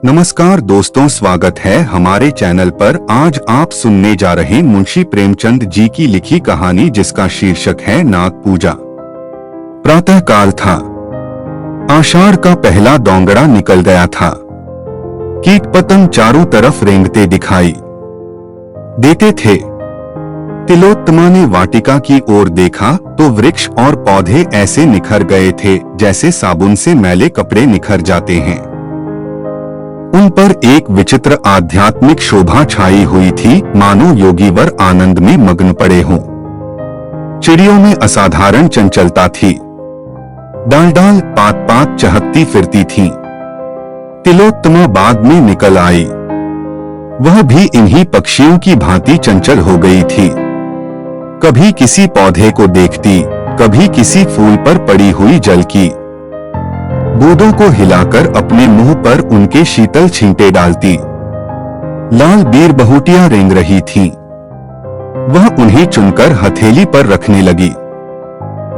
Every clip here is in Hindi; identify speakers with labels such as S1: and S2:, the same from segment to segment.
S1: नमस्कार दोस्तों, स्वागत है हमारे चैनल पर। आज आप सुनने जा रहे मुंशी प्रेमचंद जी की लिखी कहानी जिसका शीर्षक है नाग पूजा। प्रातः काल था। आषाढ़ का पहला दोंगड़ा निकल गया था। कीट पतंग चारों तरफ रेंगते दिखाई देते थे। तिलोत्तमा ने वाटिका की ओर देखा तो वृक्ष और पौधे ऐसे निखर गए थे जैसे साबुन से मैले कपड़े निखर जाते हैं। उन पर एक विचित्र आध्यात्मिक शोभा छाई हुई थी, मानो योगीवर आनंद में मग्न पड़े हों। चिड़ियों में असाधारण चंचलता थी। डाल डाल पात पात चहकती फिरती थीं। तिलोत्तमा बाग में निकल आई। वह भी इन्हीं पक्षियों की भांति चंचल हो गई थी। कभी किसी पौधे को देखती, कभी किसी फूल पर पड़ी हुई जल की बूंदों को हिलाकर अपने मुंह पर उनके शीतल छींटे डालती। लाल बीर बहुटियां रेंग रही थीं। वह उन्हें चुनकर हथेली पर रखने लगी।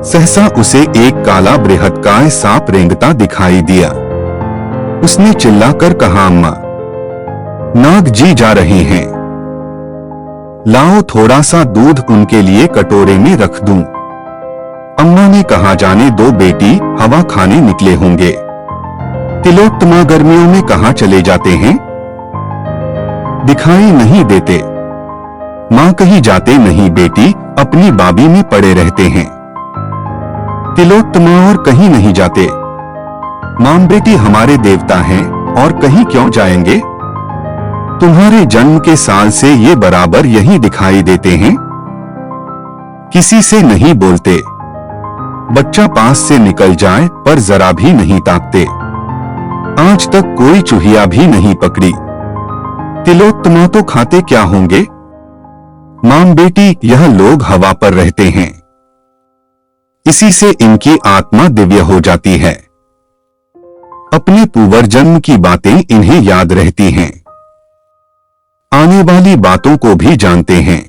S1: सहसा उसे एक काला बृहत्काय सांप रेंगता दिखाई दिया। उसने चिल्लाकर कहा, अम्मा, नाग जी जा रहे हैं, लाओ थोड़ा सा दूध उनके लिए कटोरे में रख दूं। अम्मा ने कहा, जाने दो बेटी, हवा खाने निकले होंगे। तिलोत्तमा गर्मियों में कहां चले जाते हैं? दिखाई नहीं देते। मां कहीं जाते नहीं बेटी, अपनी बाबी में पड़े रहते हैं। तिलोत्तमा और कहीं नहीं जाते। मां बेटी हमारे देवता हैं और कहीं क्यों जाएंगे? तुम्हारे जन्म के साल से ये बराबर यहीं दिखाई देते हैं। किसी से नहीं बोलते। बच्चा पास से निकल जाए पर जरा भी नहीं ताकते। आज तक कोई चूहिया भी नहीं पकड़ी। तिलोत्तमा तो खाते क्या होंगे? मां बेटी, यह लोग हवा पर रहते हैं। इसी से इनकी आत्मा दिव्य हो जाती है। अपने पूर्व जन्म की बातें इन्हें याद रहती हैं। आने वाली बातों को भी जानते हैं।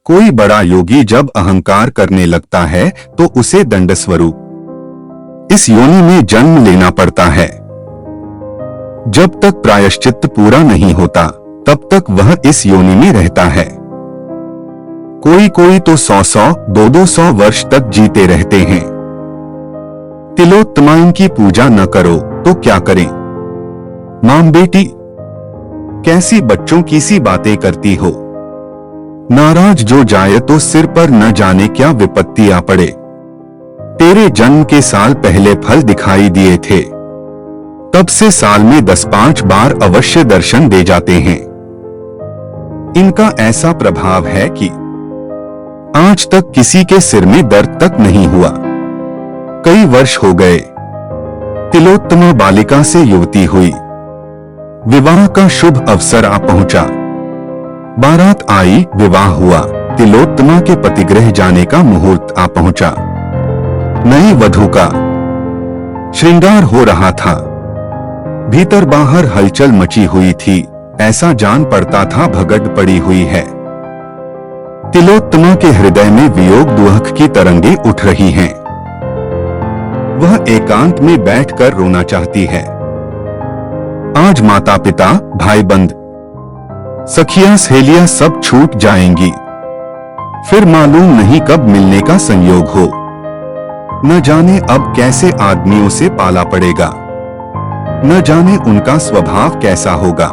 S1: कोई बड़ा योगी जब अहंकार करने लगता है तो उसे दंड स्वरूप इस योनि में जन्म लेना पड़ता है। जब तक प्रायश्चित्त पूरा नहीं होता तब तक वह इस योनि में रहता है। कोई कोई तो 100-100, 200-200 वर्ष तक जीते रहते हैं। तिलोत्तमा की पूजा न करो तो क्या करें? मां बेटी, कैसी बच्चों की सी बातें करती हो। नाराज जो जाए तो सिर पर न जाने क्या विपत्ति आ पड़े। तेरे जन्म के साल पहले फल दिखाई दिए थे, तब से साल में 10-5 बार अवश्य दर्शन दे जाते हैं। इनका ऐसा प्रभाव है कि आज तक किसी के सिर में दर्द तक नहीं हुआ। कई वर्ष हो गए। तिलोत्तमा बालिका से युवती हुई। विवाह का शुभ अवसर आ पहुंचा। बारात आई, विवाह हुआ। तिलोत्तमा के पतिगृह जाने का मुहूर्त आ पहुंचा। नई वधू का श्रृंगार हो रहा था। भीतर बाहर हलचल मची हुई थी। ऐसा जान पड़ता था भगड़ पड़ी हुई है। तिलोत्तमा के हृदय में वियोग दुहक की तरंगे उठ रही हैं। वह एकांत में बैठकर रोना चाहती है। आज माता पिता, भाई बंद, सखियां सहेलियां सब छूट जाएंगी। फिर मालूम नहीं कब मिलने का संयोग हो। न जाने अब कैसे आदमियों से पाला पड़ेगा। न जाने उनका स्वभाव कैसा होगा।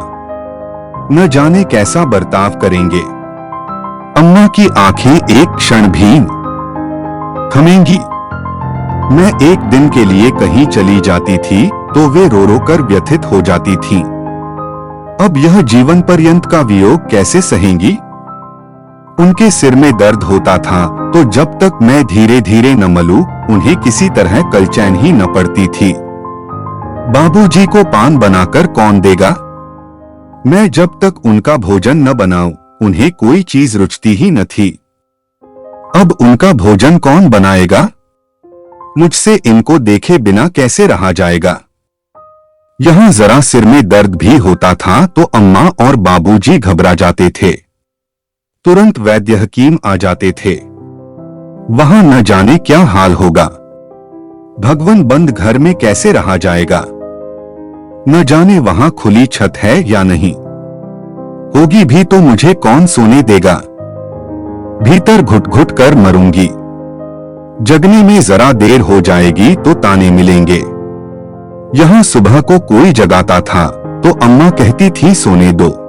S1: न जाने कैसा बर्ताव करेंगे। अम्मा की आंखें एक क्षण भी थमेंगी। मैं एक दिन के लिए कहीं चली जाती थी तो वे रो रो कर व्यथित हो जाती थीं। अब यह जीवन पर्यंत का वियोग कैसे सहेंगी? उनके सिर में दर्द होता था तो जब तक मैं धीरे धीरे न मलूं, उन्हें किसी तरह कलचैन ही न पड़ती थी। बाबूजी को पान बनाकर कौन देगा? मैं जब तक उनका भोजन न बनाऊं, उन्हें कोई चीज रुचती ही न थी। अब उनका भोजन कौन बनाएगा? मुझसे इनको देखे बिना कैसे रहा जाएगा? यहां जरा सिर में दर्द भी होता था तो अम्मा और बाबूजी घबरा जाते थे। तुरंत वैद्य हकीम आ जाते थे। वहां न जाने क्या हाल होगा। भगवान बंद घर में कैसे रहा जाएगा। न जाने वहां खुली छत है या नहीं। होगी भी तो मुझे कौन सोने देगा। भीतर घुट घुट कर मरूंगी। जगने में जरा देर हो जाएगी तो ताने मिलेंगे। यहां सुबह को कोई जगाता था तो अम्मा कहती थी सोने दो।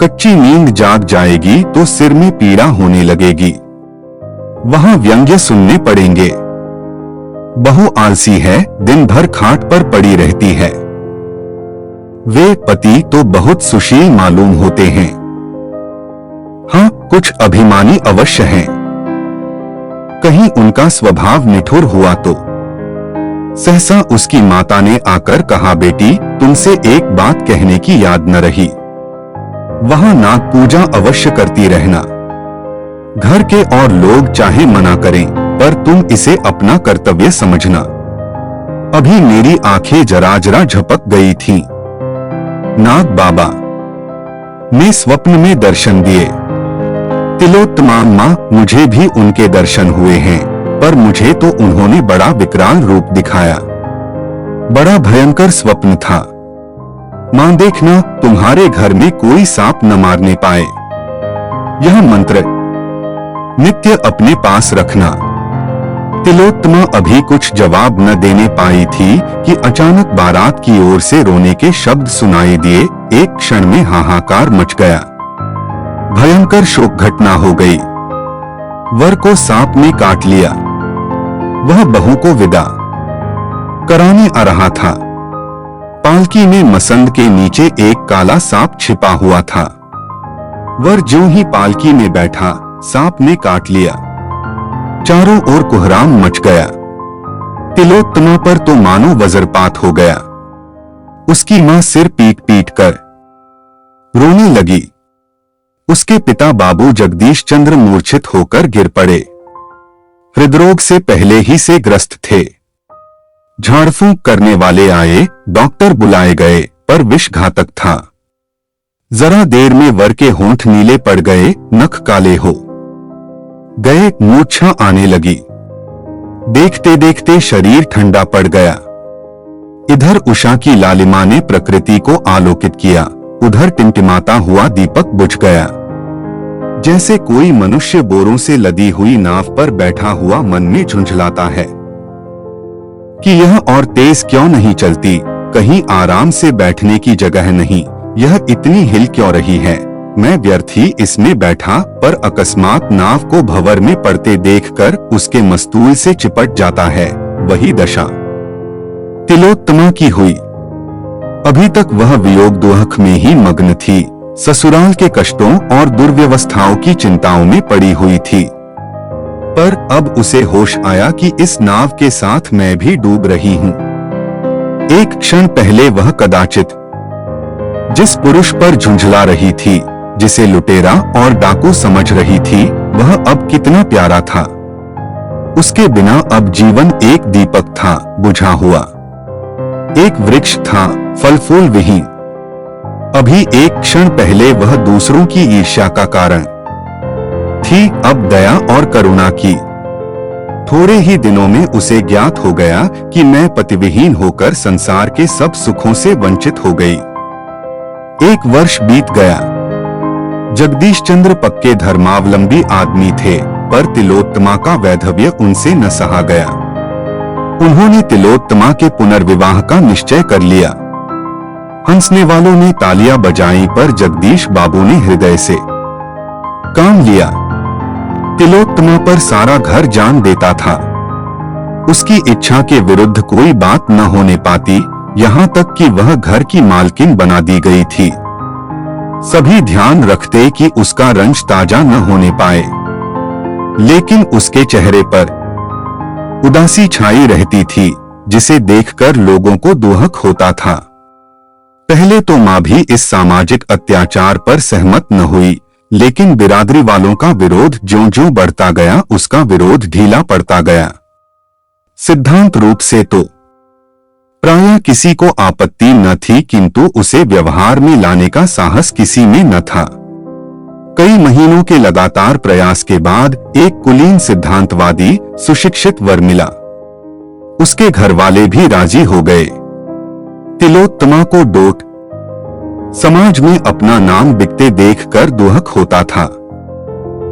S1: कच्ची नींद जाग जाएगी तो सिर में पीड़ा होने लगेगी। वहां व्यंग्य सुनने पड़ेंगे। बहू आलसी है, दिन भर खाट पर पड़ी रहती है। वे पति तो बहुत सुशील मालूम होते हैं। हाँ, कुछ अभिमानी अवश्य हैं। कहीं उनका स्वभाव निठुर हुआ तो। सहसा उसकी माता ने आकर कहा, बेटी तुमसे एक बात कहने की याद न रही। वहां नाग पूजा अवश्य करती रहना। घर के और लोग चाहे मना करें, पर तुम इसे अपना कर्तव्य समझना। अभी मेरी आंखें जरा जरा झपक गई थीं। नाग बाबा ने स्वप्न में दर्शन दिए। तिलोत्तमा मां, मुझे भी उनके दर्शन हुए हैं, पर मुझे तो उन्होंने बड़ा विकराल रूप दिखाया। बड़ा भयंकर स्वप्न था। मां देखना, तुम्हारे घर में कोई सांप न मारने पाए। यह मंत्र नित्य अपने पास रखना। तिलोत्तमा अभी कुछ जवाब न देने पाई थी कि अचानक बारात की ओर से रोने के शब्द सुनाई दिए। एक क्षण में हाहाकार मच गया। भयंकर शोक घटना हो गई। वर को सांप ने काट लिया। वह बहू को विदा कराने आ रहा था। पालकी में मसंद के नीचे एक काला सांप छिपा हुआ था। वर ज्यों ही पालकी में बैठा, सांप ने काट लिया। चारों ओर कोहराम मच गया। तिलोत्तमा पर तो मानो वज्रपात हो गया। उसकी मां सिर पीट पीट कर रोने लगी। उसके पिता बाबू जगदीश चंद्र मूर्छित होकर गिर पड़े। हृदरोग से पहले ही से ग्रस्त थे। झाड़फूंक करने वाले आए, डॉक्टर बुलाए गए, पर विष घातक था। जरा देर में वर के होंठ नीले पड़ गए, नख काले हो गए, मूर्छा आने लगी। देखते देखते शरीर ठंडा पड़ गया। इधर उषा की लालिमा ने प्रकृति को आलोकित किया, उधर टिमटिमाता हुआ दीपक बुझ गया। जैसे कोई मनुष्य बोरों से लदी हुई नाव पर बैठा हुआ मन में झुंझलाता है कि यह और तेज क्यों नहीं चलती, कहीं आराम से बैठने की जगह नहीं, यह इतनी हिल क्यों रही है, मैं व्यर्थ ही इसमें बैठा। पर अकस्मात नाव को भंवर में पड़ते देखकर उसके मस्तूल से चिपट जाता है। वही दशा तिलोत्तमा की हुई। अभी तक वह वियोग दुख में ही मग्न थी, ससुराल के कष्टों और दुर्व्यवस्थाओं की चिंताओं में पड़ी हुई थी। पर अब उसे होश आया कि इस नाव के साथ मैं भी डूब रही हूं। एक क्षण पहले वह कदाचित जिस पुरुष पर झुंझला रही थी, जिसे लुटेरा और डाकू समझ रही थी, वह अब कितना प्यारा था। उसके बिना अब जीवन एक दीपक था, बुझा हुआ। एक वृक्ष था, फल फूल विहीन। अभी एक क्षण पहले वह दूसरों की ईर्ष्या का कारण थी, अब दया और करुणा की। थोड़े ही दिनों में उसे ज्ञात हो गया कि मैं पतिविहीन होकर संसार के सब सुखों से वंचित हो गई। एक वर्ष बीत गया। जगदीश चंद्र पक्के धर्मावलंबी आदमी थे, पर तिलोत्तमा का वैधव्य उनसे न सहा गया। उन्होंने तिलोत्तमा के पुनर्विवाह का निश्चय कर लिया। हंसने वालों ने तालियां बजाई, पर जगदीश बाबू ने हृदय से काम लिया। तिलोत्तमा पर सारा घर जान देता था। उसकी इच्छा के विरुद्ध कोई बात न होने पाती, यहाँ तक कि वह घर की मालकिन बना दी गई थी। सभी ध्यान रखते कि उसका रंज ताजा न होने पाए, लेकिन उसके चेहरे पर उदासी छाई रहती थी, जिसे देखकर लोगों को दुहक होता था। पहले तो मां भी इस सामाजिक अत्याचार पर सहमत न हुई, लेकिन बिरादरी वालों का विरोध ज्यों-ज्यों बढ़ता गया, उसका विरोध ढीला पड़ता गया। सिद्धांत रूप से तो प्रायः किसी को आपत्ति न थी, किंतु उसे व्यवहार में लाने का साहस किसी में न था। कई महीनों के लगातार प्रयास के बाद एक कुलीन सिद्धांतवादी सुशिक्षित वर मिला। उसके घर वाले भी राजी हो गए। तिलोत्तमा को डोट समाज में अपना नाम बिकते देखकर दुहक होता था।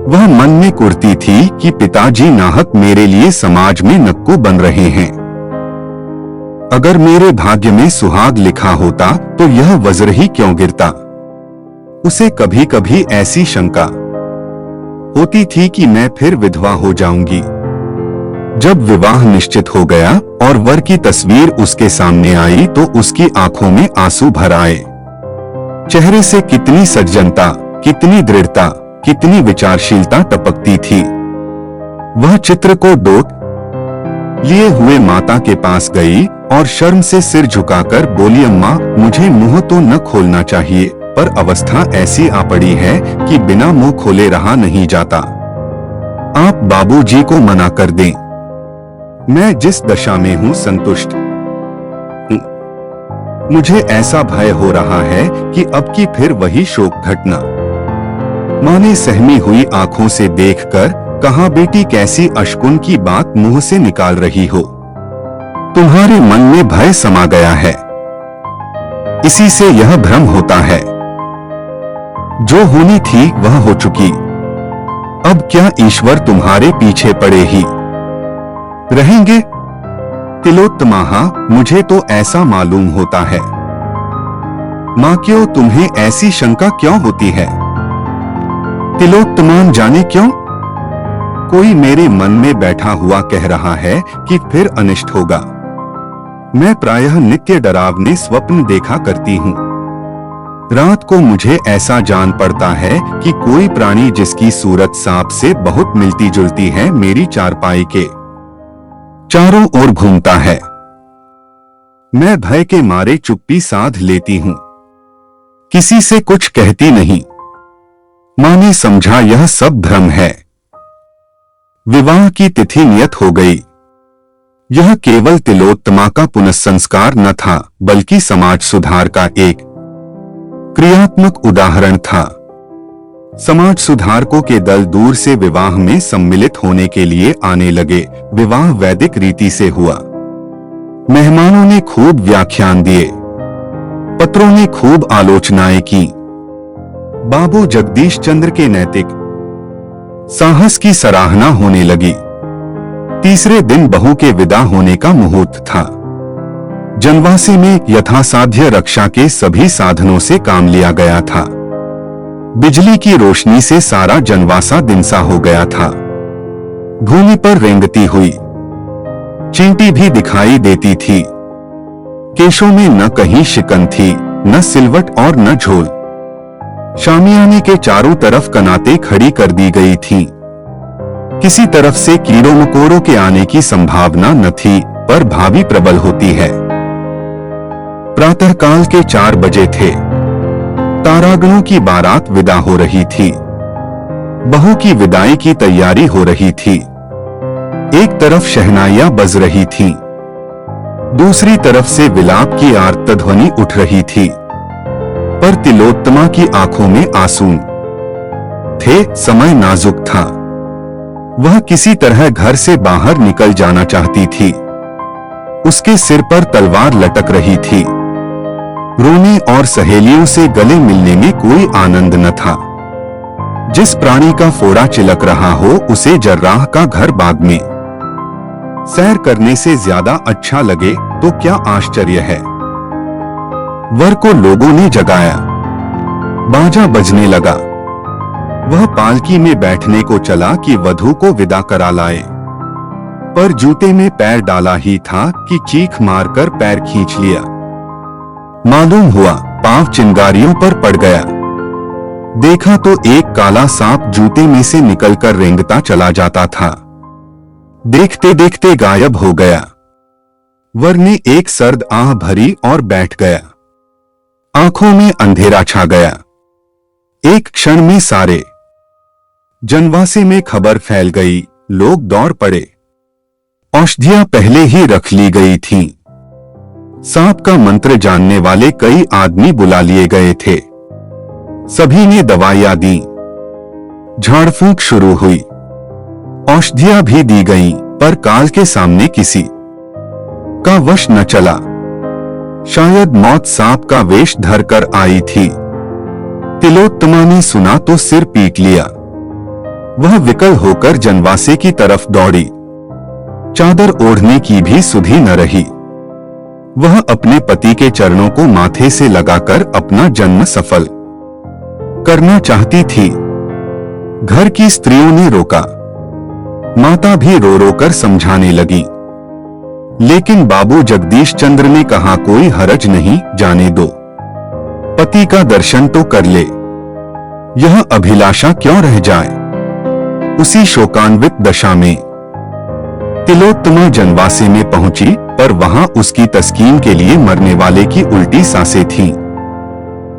S1: वह मन में कुढ़ती थी कि पिताजी नाहक मेरे लिए समाज में नक्कू बन रहे हैं। अगर मेरे भाग्य में सुहाग लिखा होता तो यह वज्र ही क्यों गिरता। उसे कभी कभी ऐसी शंका होती थी कि मैं फिर विधवा हो जाऊंगी। जब विवाह निश्चित हो गया और वर की तस्वीर उसके सामने आई तो उसकी आंखों में आंसू भर आए। चेहरे से कितनी सज्जनता, कितनी दृढ़ता, कितनी विचारशीलता टपकती थी। वह चित्र को डोट लिए हुए माता के पास गई और शर्म से सिर झुकाकर बोली, अम्मा मुझे मुंह तो न खोलना चाहिए, पर अवस्था ऐसी आ पड़ी है कि बिना मुंह खोले रहा नहीं जाता। आप बाबूजी को मना कर दें। मैं जिस दशा में हूं संतुष्ट हूं। मुझे ऐसा भय हो रहा है कि अब की फिर वही शोक घटना। मां ने सहमी हुई आंखों से देखकर कहा, बेटी कैसी अशकुन की बात मुंह से निकाल रही हो। तुम्हारे मन में भय समा गया है, इसी से यह भ्रम होता है। जो होनी थी वह हो चुकी। अब क्या ईश्वर तुम्हारे पीछे पड़े ही रहेंगे। तिलोत्तमा, मुझे तो ऐसा मालूम होता है। मां क्यों, तुम्हें ऐसी शंका क्यों होती है। तिलोत्तमान जाने क्यों। कोई मेरे मन में बैठा हुआ कह रहा है कि फिर अनिष्ट होगा। मैं प्रायः नित्य डरावने स्वप्न देखा करती हूँ। रात को मुझे ऐसा जान पड़ता है कि कोई प्राणी जिसकी सूरत सांप से बहुत मिलती जुलती है मेरी चारपाई के चारों ओर घूमता है। मैं भय के मारे चुप्पी साध लेती हूँ, किसी से कुछ कहती नहीं। मां ने समझा यह सब भ्रम है। विवाह की तिथि नियत हो गई। यह केवल तिलोत्तमा का पुनःसंस्कार न था, बल्कि समाज सुधार का एक क्रियात्मक उदाहरण था। समाज सुधारकों के दल दूर से विवाह में सम्मिलित होने के लिए आने लगे। विवाह वैदिक रीति से हुआ। मेहमानों ने खूब व्याख्यान दिए, पत्रों ने खूब आलोचनाएं की। बाबू जगदीश चंद्र के नैतिक साहस की सराहना होने लगी। तीसरे दिन बहू के विदा होने का मुहूर्त था। जनवासे में यथासाध्य रक्षा के सभी साधनों से काम लिया गया था। बिजली की रोशनी से सारा जनवासा दिनसा हो गया था। भूमि पर रेंगती हुई चींटी भी दिखाई देती थी। केशों में न कहीं शिकन थी, न सिलवट और न झोल। शामियाने के चारों तरफ कनातें खड़ी कर दी गई थीं। किसी तरफ से कीड़ों मकोड़ों के आने की संभावना न थी, पर भावी प्रबल होती है। प्रातःकाल के 4 बजे थे। तारागणों की बारात विदा हो रही थी। बहू की विदाई की तैयारी हो रही थी। एक तरफ शहनाइयां बज रही थीं, दूसरी तरफ से विलाप की आर्तध्वनि उठ रही थी। पर तिलोत्तमा की आंखों में आंसू थे। समय नाजुक था। वह किसी तरह घर से बाहर निकल जाना चाहती थी। उसके सिर पर तलवार लटक रही थी। रोने और सहेलियों से गले मिलने में कोई आनंद न था। जिस प्राणी का फोड़ा चिलक रहा हो उसे जर्राह का घर बाग में सैर करने से ज्यादा अच्छा लगे तो क्या आश्चर्य है। वर को लोगों ने जगाया। बाजा बजने लगा। वह पालकी में बैठने को चला कि वधू को विदा करा लाए, पर जूते में पैर डाला ही था कि चीख मारकर पैर खींच लिया। मालूम हुआ पांव चिंगारियों पर पड़ गया। देखा तो एक काला सांप जूते में से निकलकर रेंगता चला जाता था। देखते देखते गायब हो गया। वर ने एक सर्द आह भरी और बैठ गया। आंखों में अंधेरा छा गया। एक क्षण में सारे जनवासे में खबर फैल गई। लोग दौड़ पड़े। औषधियां पहले ही रख ली गई थीं। सांप का मंत्र जानने वाले कई आदमी बुला लिए गए थे। सभी ने दवाइयां दी। झाड़फूंक शुरू हुई। औषधियां भी दी गईं, पर काल के सामने किसी का वश न चला। शायद मौत सांप का वेश धरकर आई थी। तिलोत्तमा ने सुना तो सिर पीट लिया। वह विकल होकर जनवासे की तरफ दौड़ी। चादर ओढ़ने की भी सुधि न रही। वह अपने पति के चरणों को माथे से लगाकर अपना जन्म सफल करना चाहती थी। घर की स्त्रियों ने रोका। माता भी रो रो कर समझाने लगी, लेकिन बाबू जगदीश चंद्र ने कहा, कोई हरज नहीं, जाने दो, पति का दर्शन तो कर ले, यह अभिलाषा क्यों रह जाए। उसी शोकान्वित दशा में तिलोत्तमा जनवासे में पहुंची, पर वहां उसकी तस्कीन के लिए मरने वाले की उल्टी सांसें थीं।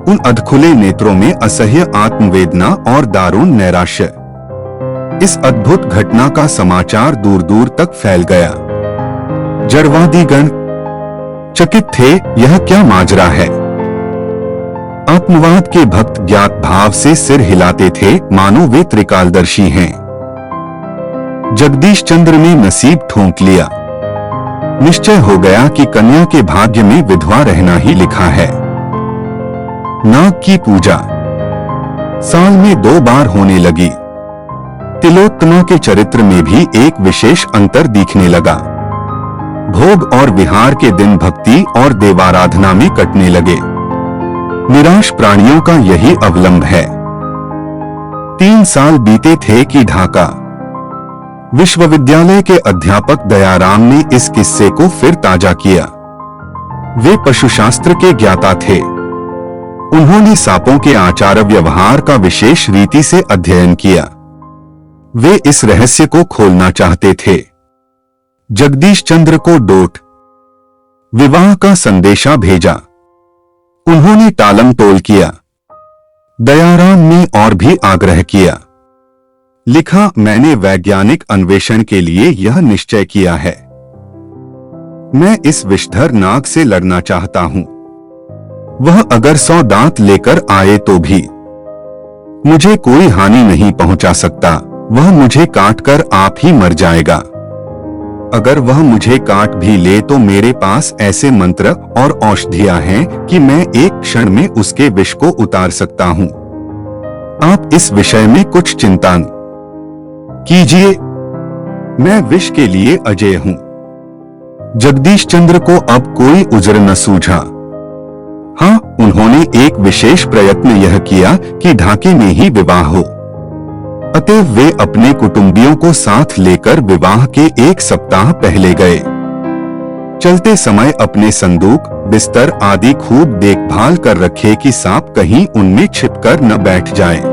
S1: उन अधखुले नेत्रों में असह्य आत्मवेदना और दारुण नैराश्य। इस अद्भुत घटना का समाचार दूर दूर तक फैल गया। जड़वादीगण चकित थे, यह क्या माजरा है। आत्मवाद के भक्त ज्ञात भाव से सिर हिलाते थे, मानो वे त्रिकालदर्शी हैं। जगदीश चंद्र ने नसीब ठोंक लिया। निश्चय हो गया कि कन्या के भाग्य में विधवा रहना ही लिखा है। नाग की पूजा साल में 2 बार होने लगी। तिलोत्तमा के चरित्र में भी एक विशेष अंतर दिखने लगा। भोग और विहार के दिन भक्ति और देवाराधना में कटने लगे। निराश प्राणियों का यही अवलंब है। 3 साल बीते थे कि ढाका विश्वविद्यालय के अध्यापक दयाराम ने इस किस्से को फिर ताजा किया। वे पशुशास्त्र के ज्ञाता थे। उन्होंने सांपों के आचार व्यवहार का विशेष रीति से अध्ययन किया। वे इस रहस्य को खोलना चाहते थे। जगदीश चंद्र को डोट विवाह का संदेशा भेजा। उन्होंने टालम टोल किया। दयाराम ने और भी आग्रह किया। लिखा, मैंने वैज्ञानिक अन्वेषण के लिए यह निश्चय किया है। मैं इस विषधर नाग से लड़ना चाहता हूं। वह अगर 100 दांत लेकर आए तो भी मुझे कोई हानि नहीं पहुंचा सकता। वह मुझे काटकर आप ही मर जाएगा। अगर वह मुझे काट भी ले तो मेरे पास ऐसे मंत्र और औषधियां हैं कि मैं एक क्षण में उसके विष को उतार सकता हूं। आप इस विषय में कुछ चिंता न कीजिए, मैं विष के लिए अजेय हूं। जगदीश चंद्र को अब कोई उज़र न सूझा। हाँ, उन्होंने एक विशेष प्रयत्न यह किया कि ढाके में ही विवाह हो। अतएव वे अपने कुटुंबियों को साथ लेकर विवाह के 1 सप्ताह पहले गए। चलते समय अपने संदूक, बिस्तर आदि खूब देखभाल कर रखे कि सांप कहीं उनमें छिपकर न बैठ जाए।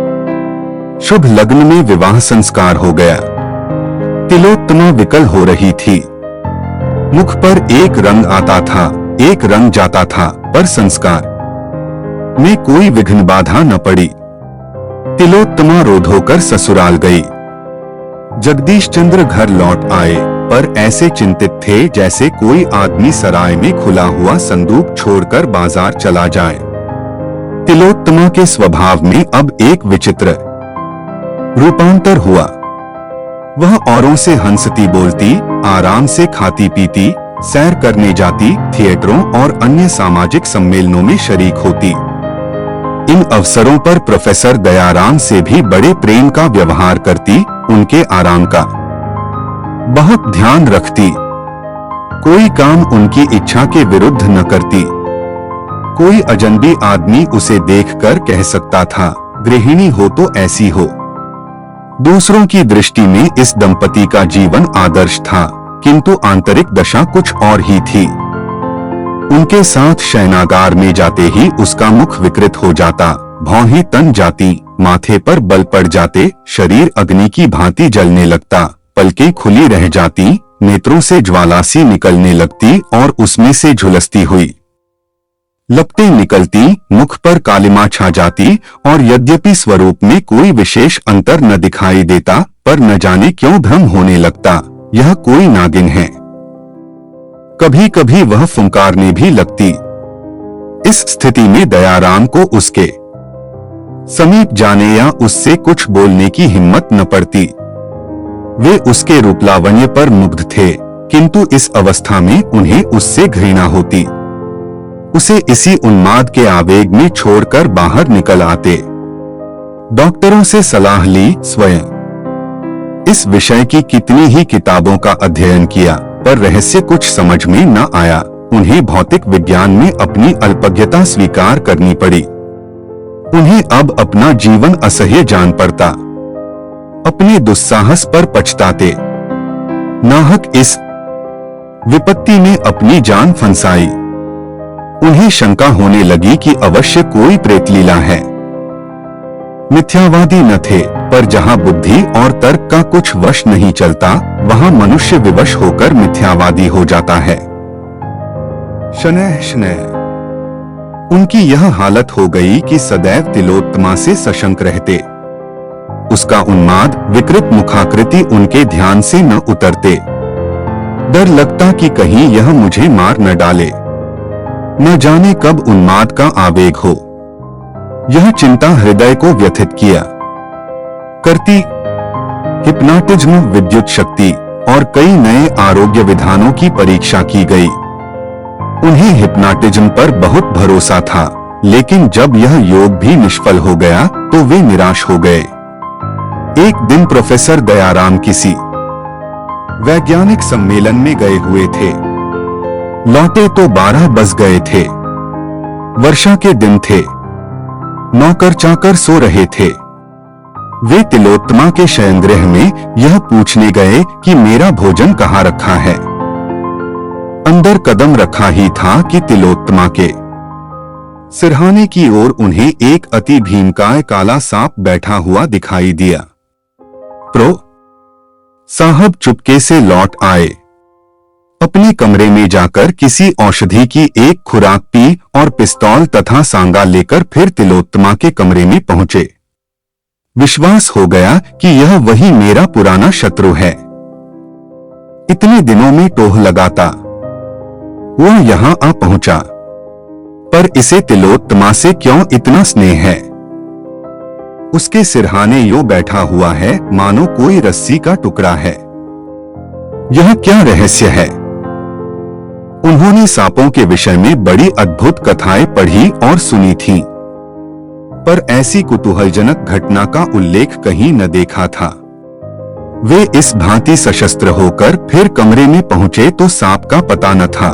S1: शुभ लग्न में विवाह संस्कार हो गया। तिलोत्तमा विकल हो रही थी। मुख पर एक रंग आता था, एक रंग जाता था, पर संस्कार में कोई विघ्न बाधा न पड़ी। तिलोत्तमा रोध होकर ससुराल गई। जगदीश चंद्र घर लौट आए, पर ऐसे चिंतित थे जैसे कोई आदमी सराय में खुला हुआ संदूक छोड़कर बाजार चला जाए। तिलोत्तमा के स्वभाव में अब एक विचित्र रूपांतर हुआ। वह औरों से हंसती बोलती, आराम से खाती पीती, सैर करने जाती, थिएटरों और अन्य सामाजिक सम्मेलनों में शरीक होती। इन अवसरों पर प्रोफेसर दयाराम से भी बड़े प्रेम का व्यवहार करती, उनके आराम का बहुत ध्यान रखती। कोई काम उनकी इच्छा के विरुद्ध न करती। कोई अजनबी आदमी उसे देखकर कह सकता था, गृहिणी हो तो ऐसी हो। दूसरों की दृष्टि में इस दंपति का जीवन आदर्श था, किंतु आंतरिक दशा कुछ और ही थी। उनके साथ शयनागार में जाते ही उसका मुख विकृत हो जाता, भौहें तन जाती, माथे पर बल पड़ जाते, शरीर अग्नि की भांति जलने लगता, पलकें खुली रह जाती, नेत्रों से ज्वाला सी निकलने लगती और उसमें से झुलसती हुई लपटें निकलती, मुख पर कालिमा छा जाती और यद्यपि स्वरूप में कोई विशेष अंतर न दिखाई देता, पर न जाने क्यों भ्रम होने लगता, यह कोई नागिन है। कभी कभी वह फुंकारने भी लगती। इस स्थिति में दयाराम को उसके समीप जाने या उससे कुछ बोलने की हिम्मत न पड़ती। वे उसके रूपलावण्य पर मुग्ध थे, किंतु इस अवस्था में उन्हें उससे घृणा होती। उसे इसी उन्माद के आवेग में छोड़कर बाहर निकल आते। डॉक्टरों से सलाह ली, स्वयं इस विषय की कितनी ही किताबों का अध्ययन किया, पर रहस्य कुछ समझ में न आया। उन्हें भौतिक विज्ञान में अपनी अल्पज्ञता स्वीकार करनी पड़ी। उन्हें अब अपना जीवन असह्य जान पड़ता। अपने दुस्साहस पर पछताते। नाहक इस विपत्ति में अपनी जान फंसाई। उन्हें शंका होने लगी कि अवश्य कोई प्रेतलीला है। मिथ्यावादी न थे, पर जहां बुद्धि और तर्क का कुछ वश नहीं चलता, वहां मनुष्य विवश होकर मिथ्यावादी हो जाता है। शनैः शनैः उनकी यह हालत हो गई कि सदैव तिलोत्तमा से सशंक रहते। उसका उन्माद, विकृत मुखाकृति उनके ध्यान से न उतरते। डर लगता कि कहीं यह मुझे मार न डाले। न जाने कब उन्माद का आवेग हो। यह चिंता हृदय को व्यथित किया करती। हिप्नोटिज्म, विद्युत शक्ति और कई नए आरोग्य विधानों की परीक्षा की गई। उन्हें हिप्नोटिज्म पर बहुत भरोसा था, लेकिन जब यह योग भी निष्फल हो गया तो वे निराश हो गए। एक दिन प्रोफेसर दयाराम किसी वैज्ञानिक सम्मेलन में गए हुए थे। लौटे तो 12 बज गए थे। वर्षा के दिन थे। नौकर चाकर सो रहे थे। वे तिलोत्तमा के शयनगृह में यह पूछने गए कि मेरा भोजन कहाँ रखा है। अंदर कदम रखा ही था कि तिलोत्तमा के सिरहाने की ओर उन्हें एक अति भीमकाय काला सांप बैठा हुआ दिखाई दिया। प्रो साहब चुपके से लौट आए। अपने कमरे में जाकर किसी औषधि की एक खुराक पी और पिस्तौल तथा सांगा लेकर फिर तिलोत्तमा के कमरे में पहुंचे। विश्वास हो गया कि यह वही मेरा पुराना शत्रु है। इतने दिनों में टोह लगाता वह यहां आ पहुंचा, पर इसे तिलोत्तमा से क्यों इतना स्नेह है। उसके सिरहाने यूं बैठा हुआ है मानो कोई रस्सी का टुकड़ा है। यह क्या रहस्य है। उन्होंने सांपों के विषय में बड़ी अद्भुत कथाएं पढ़ी और सुनी थीं, पर ऐसी कुतूहलजनक घटना का उल्लेख कहीं न देखा था। वे इस भांति सशस्त्र होकर फिर कमरे में पहुंचे तो सांप का पता न था।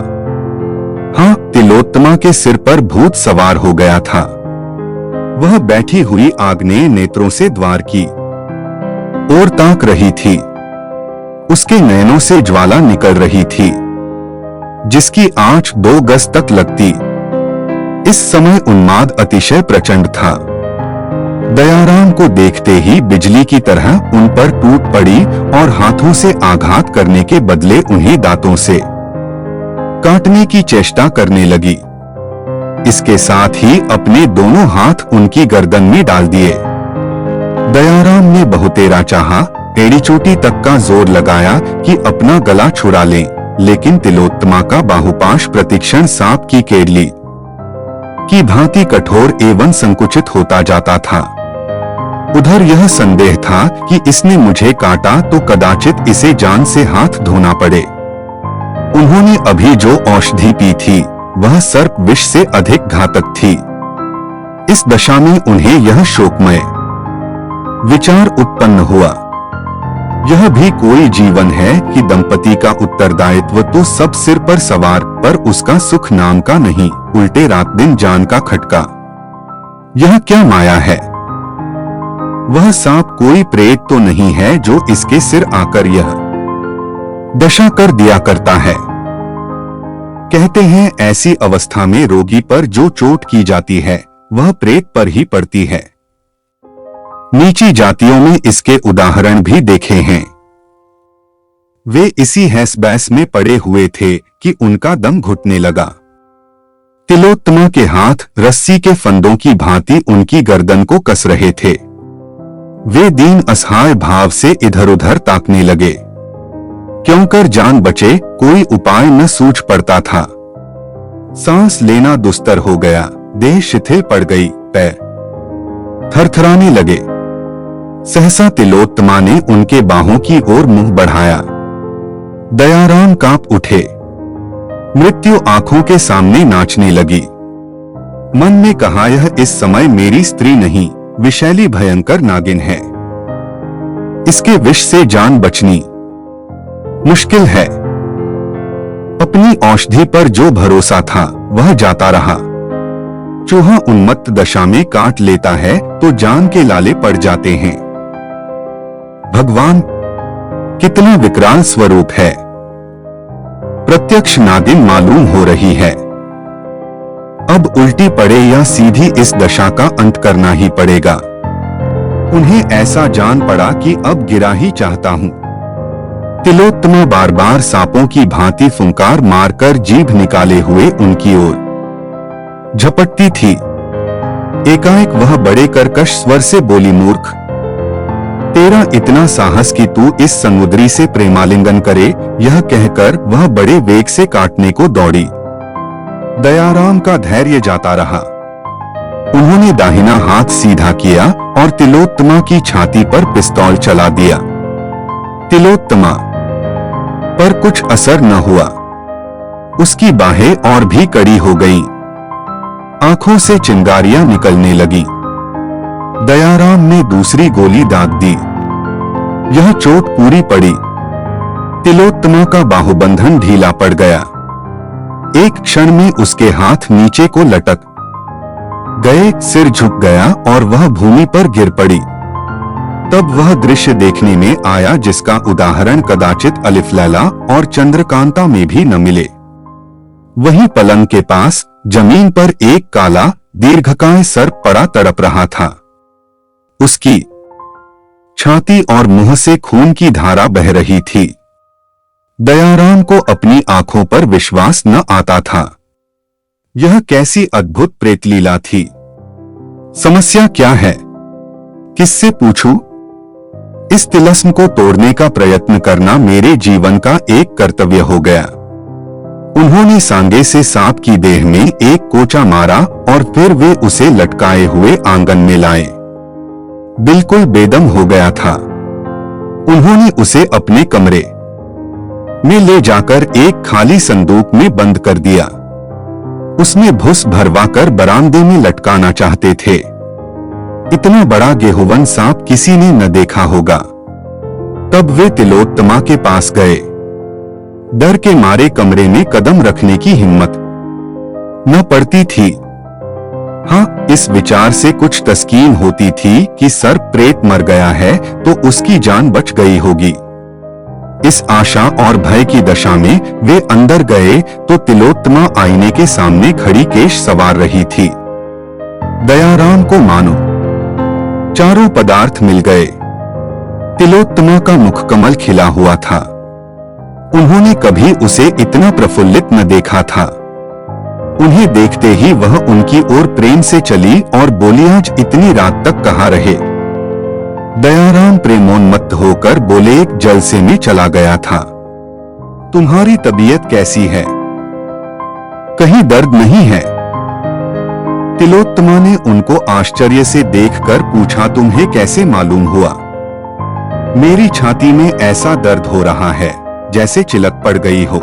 S1: हाँ, तिलोत्तमा के सिर पर भूत सवार हो गया था। वह बैठी हुई आग्नेय नेत्रों से द्वार की ओर ताक रही थी। उसके नयनों से ज्वाला निकल रही थी, जिसकी आंच 2 गज तक लगती। इस समय उन्माद अतिशय प्रचंड था। दयाराम को देखते ही बिजली की तरह उन पर टूट पड़ी और हाथों से आघात करने के बदले उन्हें दांतों से काटने की चेष्टा करने लगी। इसके साथ ही अपने दोनों हाथ उनकी गर्दन में डाल दिए। दयाराम ने बहुतेरा चाहा, एड़ी चोटी तक का जोर लगाया कि अपना गला छुड़ा लें, लेकिन तिलोत्तमा का बाहुपाश प्रतिक्षण सांप की केरली की भांति कठोर एवं संकुचित होता जाता था। उधर यह संदेह था कि इसने मुझे काटा तो कदाचित इसे जान से हाथ धोना पड़े। उन्होंने अभी जो औषधि पी थी वह सर्प विष से अधिक घातक थी। इस दशा में उन्हें यह शोकमय विचार उत्पन्न हुआ, यह भी कोई जीवन है कि दंपति का उत्तरदायित्व तो सब सिर पर सवार, पर उसका सुख नाम का नहीं, उल्टे रात दिन जान का खटका। यह क्या माया है। वह सांप कोई प्रेत तो नहीं है जो इसके सिर आकर यह दशा कर दिया करता है। कहते हैं ऐसी अवस्था में रोगी पर जो चोट की जाती है वह प्रेत पर ही पड़ती है। नीची जातियों में इसके उदाहरण भी देखे हैं। वे इसी हैस बैस में पड़े हुए थे कि उनका दम घुटने लगा। तिलोत्तमा के हाथ रस्सी के फंदों की भांति उनकी गर्दन को कस रहे थे। वे दीन असहाय भाव से इधर उधर ताकने लगे। क्यों कर जान बचे कोई उपाय न सूझ पड़ता था। सांस लेना दुस्तर हो गया, देह शिथिल पड़ गई, पैर थरथराने लगे। सहसा तिलोत्तमा ने उनके बाहों की ओर मुंह बढ़ाया। दयाराम कांप उठे। मृत्यु आंखों के सामने नाचने लगी। मन में कहा, यह इस समय मेरी स्त्री नहीं, विषैली भयंकर नागिन है। इसके विष से जान बचनी मुश्किल है। अपनी औषधि पर जो भरोसा था वह जाता रहा। चूहा उन्मत्त दशा में काट लेता है तो जान के लाले पड़ जाते हैं। भगवान, कितना विकराल स्वरूप है। प्रत्यक्ष नागिन मालूम हो रही है। अब उल्टी पड़े या सीधी इस दशा का अंत करना ही पड़ेगा। उन्हें ऐसा जान पड़ा कि अब गिरा ही चाहता हूं। तिलोत्तमा बार बार सांपों की भांति फुंकार मारकर जीभ निकाले हुए उनकी ओर झपटती थी। एकाएक वह बड़े कर्कश स्वर से बोली, मूर्ख, तेरा इतना साहस कि तू इस समुद्री से प्रेमालिंगन करे। यह कहकर वह बड़े वेग से काटने को दौड़ी। दयाराम का धैर्य जाता रहा। उन्होंने दाहिना हाथ सीधा किया और तिलोत्तमा की छाती पर पिस्तौल चला दिया। तिलोत्तमा पर कुछ असर न हुआ। उसकी बाहें और भी कड़ी हो गईं। आंखों से चिंगारियां निकलने लगी। दयाराम ने दूसरी गोली दाग दी। यह चोट पूरी पड़ी। तिलोत्तमा का बाहुबंधन ढीला पड़ गया। एक क्षण में उसके हाथ नीचे को लटक गए, सिर झुक गया और वह भूमि पर गिर पड़ी। तब वह दृश्य देखने में आया जिसका उदाहरण कदाचित अलिफ लैला और चंद्रकांता में भी न मिले। वहीं पलंग के पास जमीन पर एक काला दीर्घकाय सर्प पड़ा तड़प रहा था। उसकी छाती और मुंह से खून की धारा बह रही थी। दयाराम को अपनी आंखों पर विश्वास न आता था। यह कैसी अद्भुत प्रेतलीला थी। समस्या क्या है? किससे पूछूं? इस तिलस्म को तोड़ने का प्रयत्न करना मेरे जीवन का एक कर्तव्य हो गया। उन्होंने सांगे से सांप की देह में एक कोचा मारा और फिर वे उसे लटकाए हुए आंगन में लाए। बिल्कुल बेदम हो गया था। उन्होंने उसे अपने कमरे में ले जाकर एक खाली संदूक में बंद कर दिया। उसमें भुस भरवाकर बरामदे में लटकाना चाहते थे। इतना बड़ा गेहूवन सांप किसी ने न देखा होगा। तब वे तिलोत्तमा के पास गए। डर के मारे कमरे में कदम रखने की हिम्मत न पड़ती थी। हाँ, इस विचार से कुछ तस्कीन होती थी कि सर्प प्रेत मर गया है तो उसकी जान बच गई होगी। इस आशा और भय की दशा में वे अंदर गए तो तिलोत्तमा आईने के सामने खड़ी केश सवार रही थी। दयाराम को मानो चारों पदार्थ मिल गए। तिलोत्तमा का मुखकमल खिला हुआ था। उन्होंने कभी उसे इतना प्रफुल्लित न देखा था। उन्हें देखते ही वह उनकी ओर प्रेम से चली और बोली, आज इतनी रात तक कहाँ रहे? दयाराम प्रेमोन्मत्त होकर बोले, एक जलसे में चला गया था। तुम्हारी तबीयत कैसी है? कहीं दर्द नहीं है? तिलोत्तमा ने उनको आश्चर्य से देखकर पूछा, तुम्हें कैसे मालूम हुआ? मेरी छाती में ऐसा दर्द हो रहा है जैसे चिलक पड़ गई हो।